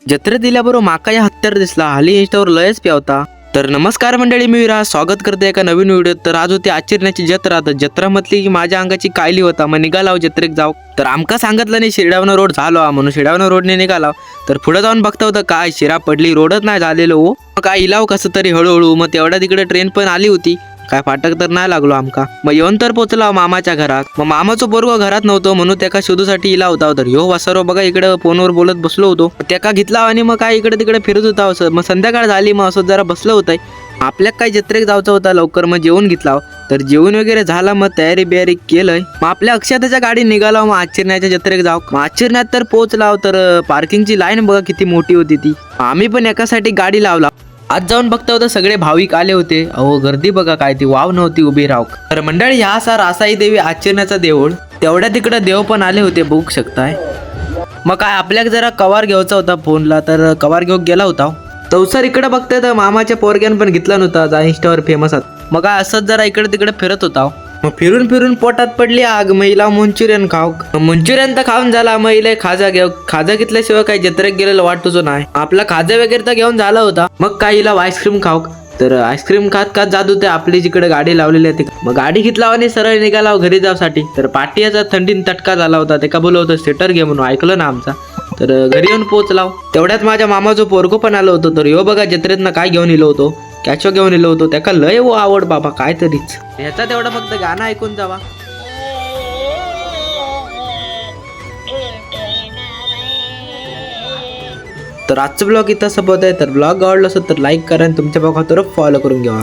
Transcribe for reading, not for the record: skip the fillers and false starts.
जत्रेत दिल्याबरोबर माका या हत्यार दिसला. हाली इंस्टावर लयच प्यावता. तर नमस्कार मंडळी, मी विराज स्वागत करते एका नवीन व्हिडिओ. तर आज होती आचरण्याची जत्रा. तर जत्रामधली माझ्या अंगाची कायली होता. मग निघालाव जत्रेक जाऊ. तर आमका सांगितलं नाही शिरडावनं रोड झालो म्हणून शिरडावनं रोडने निघालाव. तर पुढे जाऊन बघता होतं काय शिरा पडली, रोडच नाही झालेलो हो. मग काय इलाव कसं तरी हळूहळू. मग तेवढ्या तिकडे ट्रेन पण आली होती. काय फाटक तर नाही लागलो आमका. मग येऊन तर पोचला मामाच्या घरात. मग मामाचं पोरगं घरात नव्हतं म्हणून त्याका शोधूसाठी इला होता. तर ह्यो वासरो बघा इकडे फोनवर बोलत बसलो होतो. त्याका घेतला आणि मग काय इकडे तिकडे फिरत होता असं. मग संध्याकाळ झाली, मग असं जरा बसलं होतं. आपल्याला काय जत्रेक जायचं होता लवकर. मग जेवण घेतला. तर जेवण वगैरे झाला, मग तयारी बियारी केलंय. मग आपल्या अक्षताच्या गाडी निघाला. मग आचरण्याच्या जत्रेक जाऊ. मग आचरण्यात तर पोहोचलाव. तर पार्किंगची लाईन बघा किती मोठी होती ती. आम्ही पण एकासाठी गाडी लावला. आज जाऊन बघता होतं सगळे भाविक आले होते. अहो गर्दी बघा काय ती, वाव नव्हती उभी राव. तर मंडळी ह्या रासाई देवी आचरण्याचा देऊळ. तेवढ्या तिकडे देव पण आले होते बघू शकताय. मग काय आपल्याला जरा कवार घ्यायचा होता फोनला, तर कवार घेऊन गेला होता. तवसर इकडे बघताय तर मामाच्या पोरग्यान पण घेतला नव्हता, जा इंस्टावर फेमस आहात. मग काय असंच जरा इकडे तिकडे फिरत होता. मग फिरून फिरून पोटात पडली आग. महिला मंचुरियन खाऊ. मंचुरियन तर खाऊन झाला. महिला खाजा घेऊ. खाजा घेतल्याशिवाय काही जत्रेक गेलेलं वाट तुझं नाही. आपला खाजा वगैरे तर घेऊन झाला होता. मग काहीला आईस्क्रीम खाऊ. तर आईस्क्रीम खात खात जात होते आपली जिकडे गाडी लावलेली आहे. मग गाडी घेतला आणि सरळ निघाला घरी जाऊसाठी. तर पाटियाचा थंडीन तटका झाला होता. ते का बोलत होतं स्वेटर घे म्हणून, ऐकलं ना आमचा. तर घरी येऊन पोहोचलाव. तेवढ्यात माझ्या मामाचं पोरगो पण आलं होतं. तर ह्यो बघा जत्रेतनं काय घेऊन इलो होतो, कॅचो घेऊन इलो होतो. त्याका लय वो आवड बाबा काय तरीच. ह्याचा तेवढा फक्त गाणं ऐकून जावा. तर आजचं ब्लॉग इथं संपत आहे. तर ब्लॉग आवडला असेल तर लाईक करा आणि तुमच्या भागात फॉलो करून घ्या.